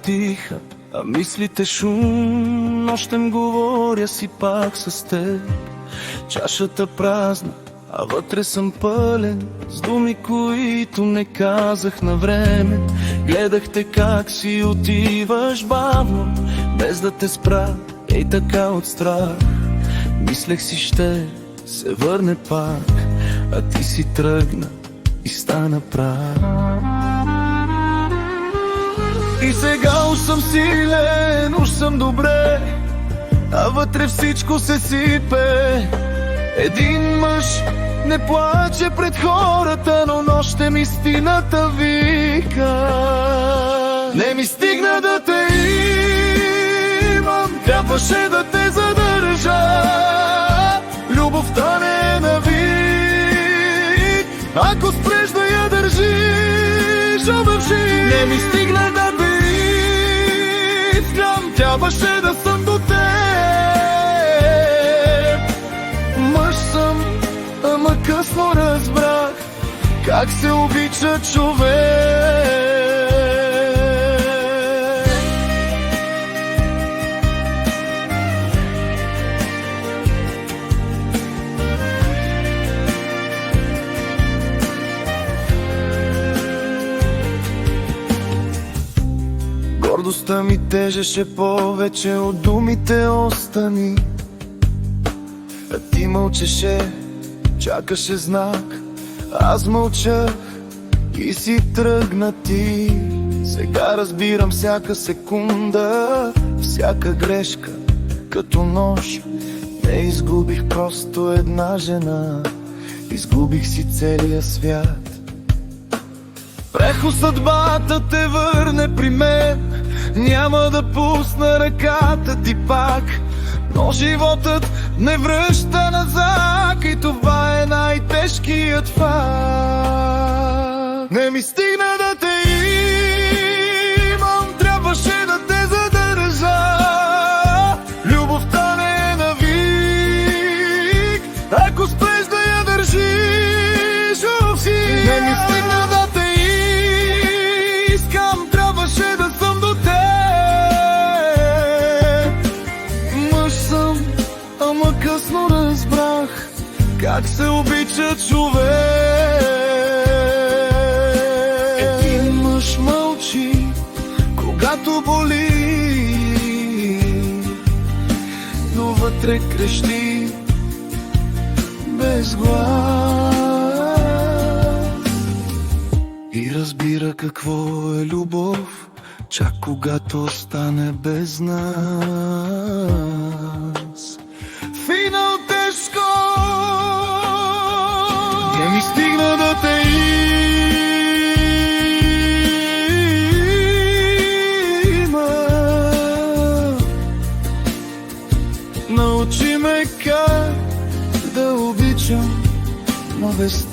тиха, а мислите шум. Нощем говоря си пак с теб. Чашата празна, а вътре съм пълен с думи, които не казах на време. Гледахте как си отиваш бавно, без да те спра, ей така от страх. Мислех си ще се върне пак, а ти си тръгна и стана прав. И сега уж съм силен, уж съм добре, а вътре всичко се сипе. Един мъж не плаче пред хората, но нощем истината вика. Не ми стигна да те имам, трябваше да те задържа. Любовта не е навик, ако спреш да я държиш, обявши. Не ми стигна да те искам, трябваше да съм до теб. Мъж съм, ама късно разбрах как се обича човек. Гордостта ми тежеше повече от думите остани, а ти мълчеше, чакаше знак. Аз мълчах и си тръгна ти. Сега разбирам всяка секунда, всяка грешка като нож. Не изгубих просто една жена, изгубих си целия свят. Прехо съдбата те върне при мен, няма да пусна ръката ти пак. Но животът не връща назад и това е най-тежкият факт. Не ми стигна да те имам, трябваше да те задържа. Любовта не е навик, ако спреш да я държиш, овси. Не ми стигна да те искам, трябваше да съм до теб. Мъж съм, ама късно разбрах как се обича човек. Един мъж мълчи, когато боли, но вътре крещи без глас. И разбира какво е любов, чак когато остане без нас. Финал тежко, не ми стигна да те има. Научи ме как да обичам, но без